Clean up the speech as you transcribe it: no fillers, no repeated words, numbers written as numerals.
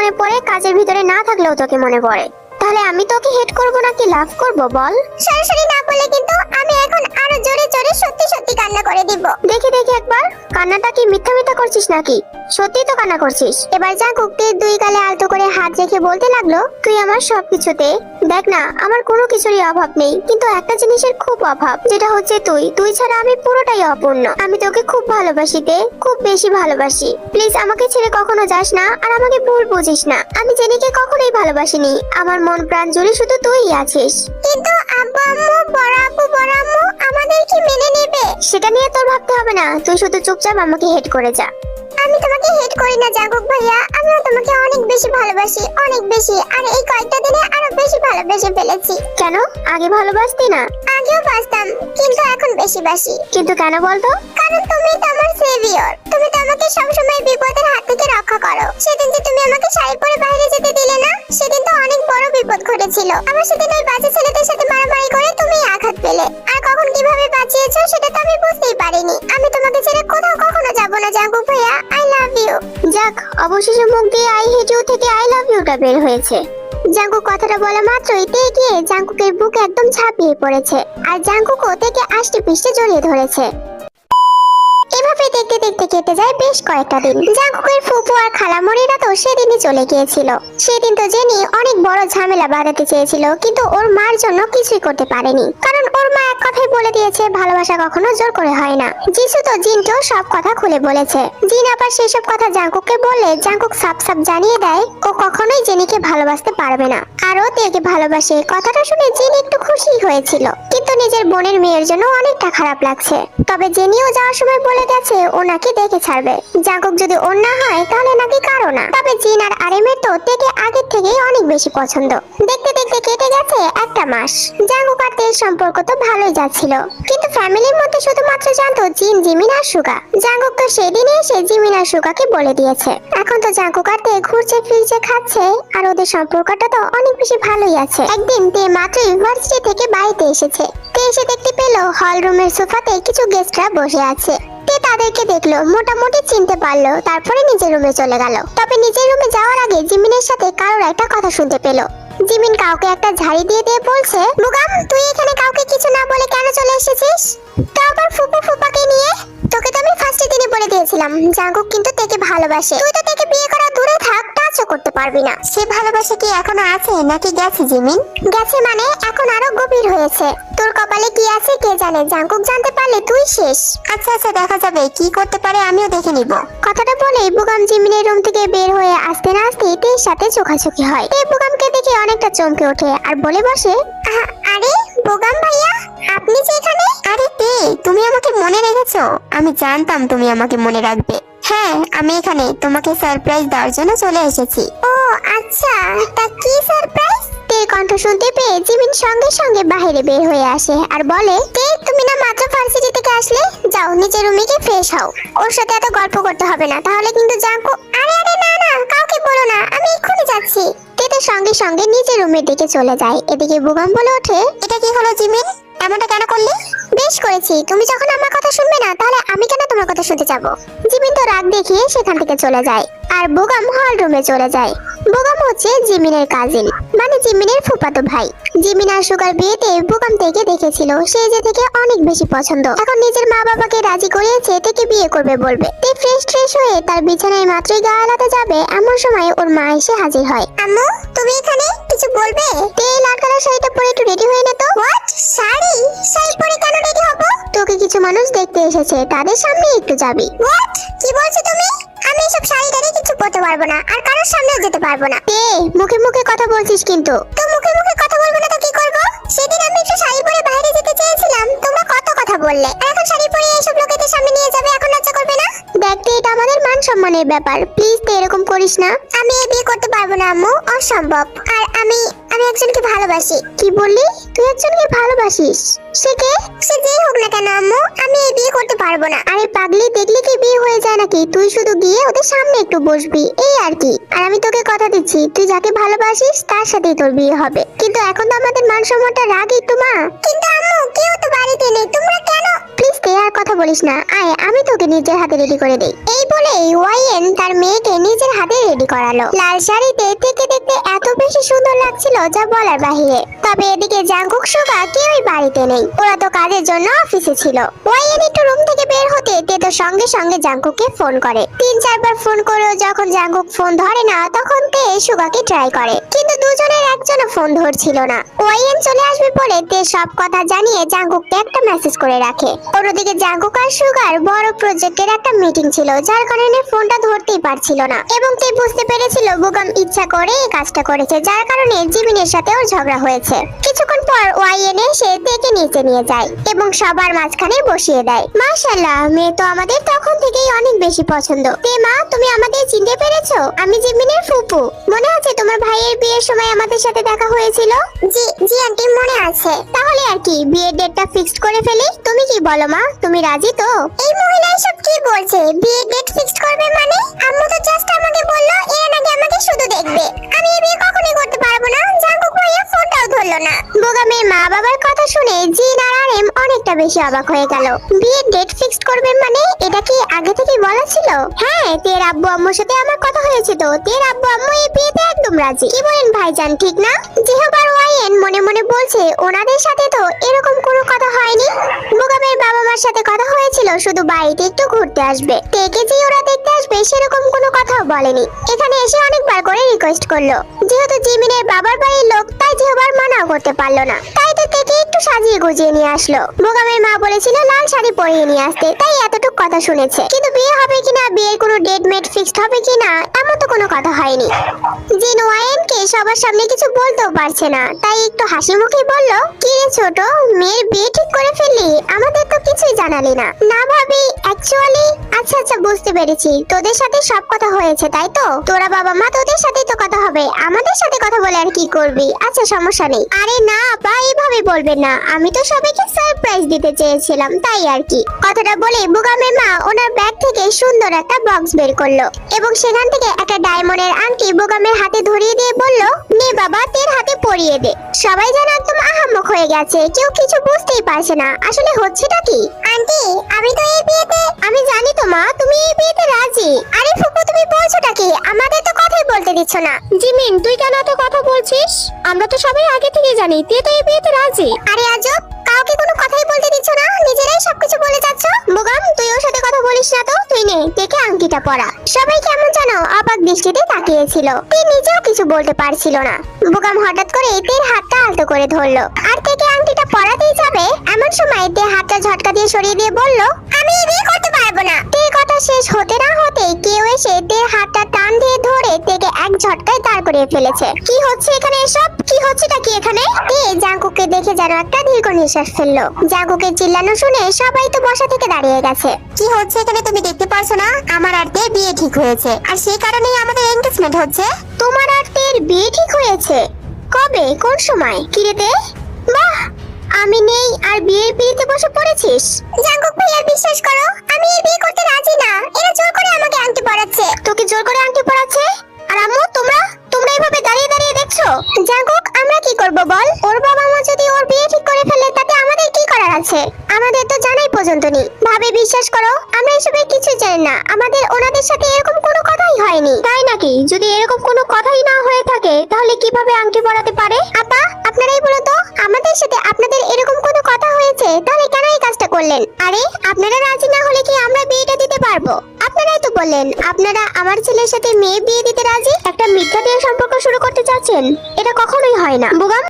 মনে পড়ে, কাজের ভিতরে না থাকলেও তোকে মনে পড়ে। তাহলে আমি তোকে হেট করব নাকি লাভ করব বল? সরাসরি না বললে কিন্তু আমি এখন আরো জোরে জোরে সত্যি সত্যি কান্না করে দিব। দেখি দেখি একবার, কান্নাটা কি মিথ্যা মিথ্যা করছিস নাকি? সত্যি তো কান্না করছিস। এবার জাঙ্কুকের দুই গালে আলতো করে হাত রেখে বলতে লাগলো, তুই আমার সবকিছুতে। দেখ না, আমার কোনো কিছুরই অভাব নেই, কিন্তু একটা জিনিসের খুব অভাব, যেটা হচ্ছে তুই। তুই ছাড়া আমি পুরোটাই অপূর্ণ। আমি তোকে খুব ভালোবাসি তে, খুব বেশি ভালোবাসি। প্লিজ আমাকে ছেড়ে কখনো যাস না, আর আমাকে ভুল বুঝিস না। আমি জেনিকে কখনোই ভালোবাসিনি। আমার মন প্রাণ জুড়ে শুধু তুইই আছিস। কিন্তু আব্বু আম্মু, বড় আপু বড় আম্মু আমাদের কি মেনে নেবে? সেটা নিয়ে তোর ভাবতে হবে না, তুই শুধু চুপচাপ আমাকে হেট করে যা। আমি তোমাকে হেট করি না জাঙ্কুক ভাইয়া, আমিও তোমাকে অনেক বেশি ভালোবাসি, অনেক বেশি। আর এই কয়েকটা দিনে আরো বেশি ভালোবেসে ফেলেছি। কেন? আগে ভালোবাসতি না? আগেও বাসতাম, কিন্তু এখন বেশি বাসি। কিন্তু কেন বলতো? কারণ তুমি তো আমার সেভিয়র। তুমি তো আমাকে সবসময় বিপদের হাত থেকে রক্ষা করো। সেদিন যে তুমি আমাকে শাড়ি পরে বাইরে যেতে দিলে না, সেদিন তো অনেক বড় বিপদ ঘটেছিল। আমার সেদিন ওই বাচ্চা ছেলেদের সাথে মারামারি করে তুমি আঘাত পেলে। আর কখন কিভাবে বাঁচিয়েছো সেটা তো আমি বুঝতেই পারিনি। আমি তোমাকে ছেড়ে কোথাও কখনো যাব না জাঙ্কুক ভাইয়া। I love you. যাক, অবশেষে মুখ দিয়ে আই হেট ইউ থেকে আই লাভ ইউটা বের হয়েছে। জাঙ্কুক কথাটা বলা মাত্রই তে গিয়ে জাঙ্কুকের বুক একদম ঝাঁপিয়ে পড়েছে, আর জাঙ্কুকও তেকে আষ্টে পিষ্টে জড়িয়ে ধরেছে। এভাবে দেখতে দেখতে কেটে যায় বেশ কয়েকটা দিন। জাঙ্কুকের ফুপু আর খালামণিরা তো সেদিনই চলে গিয়েছিল। সেদিন তো জেনি অনেক বড় ঝামেলা বাঁধাতে চেয়েছিল, কিন্তু ওর মার জন্য কিছুই করতে পারেনি। কারণ ওর মা এক কথাই বলে দিয়েছে, ভালোবাসা কখনো জোর করে হয় না। জিসু তো জিনকেও সব কথা খুলে বলেছে। জিন আবার সেসব কথা জাঙ্কুককে বললে জাঙ্কুক সাপ সাপ জানিয়ে দেয় ও কখনোই জেনিকে ভালোবাসতে পারবে না, আর ও তেকে ভালোবাসে। কথাটা শুনে জিন একটু খুশি হয়েছিল, কিন্তু নিজের বোনের মেয়ের জন্য অনেকটা খারাপ লাগছে। তবে জেনিও যাওয়ার সময় বলে গেছে ও নাকি দেখে ছাড়বে। জাঙ্কুক যদি ওর না হয় তাহলে নাকি কারো না। তবে জিন আর আরেমের তো তেকে আগের থেকেই অনেক বেশি পছন্দ। দেখতে দেখতে কেটে গেছে একটা মাস। জাঙ্কুক আর তের সম্পর্ক তো ভালোই যাচ্ছিল, কিন্তু ফ্যামিলির মধ্যে শুধুমাত্র জানতো জিন, জিমিন আর সুগা। জাঙ্কুক তো সেদিনে এসে জিমিন আর সুগাকে বলে দিয়েছে। এখন তো জাঙ্কুক আর তে ঘুরছে ফিরছে খাচ্ছে, আর ওদের সম্পর্কটা তো অনেক বেশি ভালোই আছে। একদিন তে মাত্র ইউনিভার্সিটি থেকে বাড়িতে এসেছে। তে এসে দেখতে পেল হল রুমের সোফাতে কিছু গেস্টরা বসে আছে। তে তাদেরকে দেখলো, মোটামুটি চিনতে পারলো, তারপরে নিজের রুমে চলে গেল। তবে নিজের রুমে যাওয়ার আগে জিমিনের সাথে কারোর একটা কথা শুনতে পেল। জিমিন কাউকে একটা ঝাড়ি দিয়ে দিয়ে বলছে, বুগাম তুই এখানে কাউকে কিছু না বলে কেন চলে এসেছিস? তো আবার ফুপু ফুপাকে নিয়ে? তোকে তো আমি ফার্স্টের দিনই বলে দিয়েছিলাম জাঙ্কুক কিন্তু তেকে ভালোবাসে। তুই তো তেকে বিয়ে করা দূরে থাক, টাচও করতে পারবি না। সে ভালোবাসা কি এখনো আছে নাকি গেছে জিমিন? গেছে মানে এখন আরো গভীর হয়েছে। তোর কপালে কি আছে কে জানে, জাঙ্কুক জানতে পারলে তুই শেষ। আচ্ছা আচ্ছা, দেখা যাবে কি করতে পারে, আমিও দেখে নিব। কথাটা বলেই বুগাম জিমিনের রুম থেকে বের হয়ে আসতে না আসতে তের সাথে চোখাচোখি হয়। তে বুগামকে দেখে অনেকটা চমকে ওঠে আর বলে বসে, আরে বুগাম ভাইয়া আপনি যে এখানে? আরে তে, তুমি আমাকে মনে রেখেছো? আমি জানতাম তুমি আমাকে মনে রাখবে। হ্যাঁ, আমি এখানে তোমাকে সারপ্রাইজ দেওয়ার জন্য চলে এসেছি। ও আচ্ছা, তা কি সারপ্রাইজ? তের কণ্ঠ শুনতে পেয়ে জিমিন সঙ্গে সঙ্গে বাইরে বের হয়ে আসে আর বলে, তে তুমি না মাত্র ভার্সিটি থেকে আসলে, যাও নিচের রুমে গিয়ে ফ্রেশ হও। ওর সাথে এত গল্প করতে হবে না, তাহলে কিন্তু জাঙ্কু। আরে আরে না না, কাউকে বলো না, আমি এক্ষুনি যাচ্ছি। তেতে সঙ্গে সঙ্গে নিজের রুমের দিকে চলে যায়। এদিকে বুগাম বলে ওঠে, এটা কি হলো জিমিন, এমনটা কেন করলে? বেশ করেছি, তুমি যখন আমার কথা শুনবে না তাহলে আমি কেন তোমার কথা শুনতে যাব? জিমিন তো রাগ দেখিয়ে সেখান থেকে চলে যায়, আর বুগাম হল রুমে চলে যায়। বুগাম হচ্ছে জিমিনের কাজিন, মানে জিমিনের ফুফাতো ভাই। জিমিন আর সুগার বিয়েতে বুগাম থেকে দেখেছিল, সে যে থেকে অনেক বেশি পছন্দ। এখন নিজের মা বাবাকে রাজি করিয়েছে থেকে বিয়ে করবে বলবে। তে ফ্রেশ হয়ে তার বিছানায় মাত্রই গা আলাদা যাবে, এমন সময় ওর মা এসে হাজির হয়। আম্মু তুমি এখানে কিছু বলবে? তে লাল কালার শাড়িটা পরে একটু রেডি হয়ে নে তো। হোয়াট? শাড়ি? শাড়ি পরে কেন রেডি হব? তোকে কিছু মানুষ দেখতে এসেছে, তাদের সামনে একটু যাবি। হোয়াট? কি বলছো তুমি? আমি এসব শাড়ি টাড়ি কিছু পরতে পারবো না, আর কারোর সামনেও যেতে পারবো না। তে মুখে মুখে কথা বলছিস কিন্তু। তো মুখে মুখে কথা বলবো না তো কি করব? সেদিন আমি একটু শাড়ি পরে বাইরে যেতে চেয়েছিলাম, তোমরা কত কথা বললে, আর এখন শাড়ি পরে এসব লোকেদের সামনে নিয়ে যাবে, এখন লজ্জা করবে না? দেখতে এটা আমাদের মান সম্মানের ব্যাপার, প্লিজ তে এরকম করিস না। আমি এই বিয়ে করতে পারবো না আম্মু, অসম্ভব। আর আমি একজনকে ভালোবাসি। কি বললি? তুই একজনকে ভালোবাসিস? সে কে? সে যেই হোক না কেন আম্মু, আমি এই বিয়ে করতে পারবো না। আরে পাগলি, দেখলি কি বিয়ে হয়ে যায় নাকি? তুই শুধু গিয়ে ওদের সামনে একটু বসবি, এই আর কি। আর আমি তোকে কথা দিচ্ছি, তুই যাকে ভালোবাসিস তার সাথেই তোর বিয়ে হবে। কিন্তু এখন তো আমাদের মান সম্মানটা রাগ একটু মা। কিন্তু আম্মু কেউ তো বাড়িতে নেই, তোমরা কেন? প্লিজ তে আর কথা বলিস না, আয় আমি তোকে নিজের হাতে রেডি করে দেই। এই বলে ওয়াইএন তার মেয়েকে নিজের হাতে রেডি করালো। লাল শাড়িতে থেকে দেখতে এত বেশি সুন্দর লাগছিল যা বলার বাহিরে। তবে এদিকে জাঙ্কুক সুগা কেউই বাড়িতে নেই, ওরা তো কাজের জন্য অফিসে ছিল। ওয়াইএন একটু রুম থেকে বের হতে তে তো সঙ্গে সঙ্গে জাঙ্কুককে ফোন করে। 3-4 বার ফোন করেও যখন জাঙ্কুক ফোন ধরে না তখন তে সুগাকে ট্রাই করে, কিন্তু দুজনের একজনও ফোন ধরছিল না। ওয়াইএন চলে আসবে বলে তে সব কথা জানিয়ে জাঙ্কুককে একটা মেসেজ করে রাখে। অন্যদিকে জাঙ্কুক আর সুগার বড় প্রজেক্টের একটা মিটিং ছিল, যার কারণে ফোনটা ধরতেই পারছিল না, এবং তে বুঝতে পেরেছিল বুগাম ইচ্ছা করে এই কাজটা করেছে, যার কারণে জিমিনের সাথে ওর ঝগড়া হয়েছে। কিছুক্ষণ পর ওয়াইএন এসে তেকে নিচে নিয়ে যায় এবং সবার মাঝখানে বসিয়ে দেয়। মাশাআল্লাহ, মেয়ে তো আমাদের তখন থেকেই অনেক বেশি পছন্দ। তে মা, তুমি আমাদের চিনতে পেরেছো? আমি জিমিনের ফুপু। মনে আছে তোমার ভাইয়ের বিয়ের সময় আমাদের সাথে দেখা হয়েছিল? জি জি আন্টি, মনে আছে। তাহলে আর কি, বিয়ের ডেটটা ফিক্সড করে ফেলি। তুমি কি বলো মা, তুমি রাজি তো? এই মহিলা এসব কি বলছে? বিয়ে ডেট ফিক্সড করবে মানে? আম্মু তো জাস্ট আমাকে বললো এরা নাকি আমাকে শুধু দেখবে। আমি এই বিয়ে কখনোই করতে পারবো না। জাঙ্কুক ভাইয়া ফোনটাও ধরলো না। বোগামের মা বাবার কথা শুনে জিন আর আরএম অনেকটা বেশি অবাক হয়ে গেল। বিয়ের ডেট ফিক্সড করবে মানে? এটা কি আগে থেকেই বলা ছিল? হ্যাঁ, তের আব্বু আম্মুর সাথে আমার কথা হয়েছে তো। তের আব্বু আম্মু এই বিয়েতে একদম রাজি। কি বলেন ভাইজান, ঠিক না? জিহাবার ওয়াইএন মনে মনে বলছে ওনাদের সাথে তো এরকম কোনো কথা হয়নি। বোগামের বাবা মার সাথে কথা হয়েছিল শুধু বাড়িতে একটু ঘুরতে আসবে, তেকে যে ওরা দেখতে আসবে সেরকম কোনো কথাও বলেনি। এখানে এসে অনেকবার করে রিকোয়েস্ট করলো, যেহেতু জিমিনের বাবার বাড়ির লোক তাই জিহাবার মানাও করতে পারলো না, তাই তো তেকে একটু সাজিয়ে গুজিয়ে নিয়ে আসলো। বোগামের মা বলেছিল লাল শাড়ি পরিয়ে নিয়ে আসতে, তাই এতটুক কথা শুনেছে, কিন্তু বিয়ে হবে কিনা, বিয়ের কোনো ডেট মেট ফিক্সড হবে কিনা এমন তো কোনো কথা হয়নি। জিন ওয়াইএনকে সবার সামনে কিছু বলতেও পারছে না, তাই একটু হাসি মুখে বলল, কি রে ছোট, মেয়ের বিয়ে ঠিক করে ফেললি? আমাদের তো কিছুই জানালি না। না ভাবি, অ্যাকচুয়ালি আচ্ছা আচ্ছা বুঝতে পেরেছি, তোদের সাথে সব কথা হয়েছে তাই তো? তোরা বাবা মা তোদের সাথেই তো কথা হবে, আমাদের সাথে কথা বলে আর কি করবি? আচ্ছা সমস্যা নেই। আরে না আপা, এইভাবে বলবেন না, আমি তো সবাইকে সারপ্রাইজ দিতে চেয়েছিলাম তাই আর কি। কথাটা বলে বুগামের মা ওনার ব্যাগ থেকে সুন্দর একটা বক্স বের করলো এবং সেখান থেকে একটা ডায়মন্ডের আংটি বুগামের হাতে ধরিয়ে দিয়ে বলল, নে বাবা, তের হাতে পরিয়ে দে। সবাই যেন একদম আহাম্মক হয়ে গেছে, কেউ কিছু বুঝতেই পারছে না আসলে হচ্ছেটা কি। আন্টি, আমি তো এই বিয়েতে। আমি জানি তো মা, তুমি এই বিয়েতে রাজি। আরে ফুপু, তুমি বলছোটা কি? আমাদের তো কথাই বলতে দিচ্ছ না। জিমিন, তুই কেন এত কথা বলছিস? আমরা তো সবাই আগে থেকে জানি তে তো এই বিয়েতে রাজি। আরে আজব, কাউকে কোনো কথাই বলতে দিচ্ছ না, নিজেরাই সবকিছু বলে যাচ্ছ। বোগাম, তুই ওর সাথে কথা বলিস না তো। তুই নে, দেখে আংটিটা পরা। সবাই কেমন জানো অবাক দৃষ্টিতে তাকিয়েছিল, তে নিজেও কিছু বলতে পারছিল না। বোগাম হঠাৎ করে তের হাতটা আলতো করে ধরলো আর থেকে আংটিটা পরাতেই যাবে এমন সময় তে হাতটা ঝটকা দিয়ে সরিয়ে দিয়ে বলল, আমি এই বিয়ে করতে পারবো না। তের কথা শেষ হতে না হতেই কেউ এসে তের হাতটা টান দিয়ে ধরে তেকে এক ঝটকায় দাঁড় করিয়ে ফেলেছে। কি হচ্ছে এখানে এসব? কি হচ্ছেটা কি এখানে? তে জাঙ্কুককে দেখে যেন একটা দীর্ঘ নিঃশ্বাস ফেললো। জাঙ্কুকের চিল্লানো শুনে সবাই তো বসা থেকে দাঁড়িয়ে গেছে। কি হচ্ছে এখানে তুমি দেখতে পারছো না? আমার আর তের বিয়ে ঠিক হয়েছে, আর সেই কারণেই আমাদের এনগেজমেন্ট হচ্ছে। তোমার আর তের বিয়ে ঠিক হয়েছে? কবে, কোন সময়? কিরে তে, বাহ, আমি নেই আর বিয়ের পিড়িতে বসে পড়েছিস। জাঙ্কুক ভাইয়া, বিশ্বাস করো, আমি এই বিয়ে করতে রাজি না। এরা জোর করে আমাকে আংটি পরাচ্ছে। তোকে জোর করে আংটি পরাচ্ছে? আর আম্মু, তোমরা তোমরা এভাবে দাঁড়িয়ে দাঁড়িয়ে দেখছো? জাঙ্কুক, আমরা কি করব বল? ওর বাবা মা যদি ওর বিয়ে ঠিক করে ফেলে তাতে আমাদের কি করার আছে? আমাদের তো জানাই পর্যন্ত নেই। ভাবে বিশ্বাস করো, আমরা এসবে কিছু জানি না, আমাদের ওনাদের সাথে এরকম কোনো কথাই হয়নি। তাই নাকি? যদি এরকম কোনো কথাই না হয়ে থাকে তাহলে কিভাবে আংটি পরাতে পারে? আপা, আপনারাই বলো তো, আমাদের সাথে আপনাদের এরকম কোনো কথা হয়েছে তাহলে কেন এই কাজটা করলেন? আরে আপনারা রাজি না হলে কি আমরা বিয়েটা দিতে পারবো? আপনারাই তো বললেন আপনারা আমার ছেলের সাথে মেয়ে বিয়ে দিতে রাজি। একটা মিথ্যা দিয়ে সম্পর্ক শুরু করতে চাচ্ছেন, এটা কখনোই হয় না। বোগাম,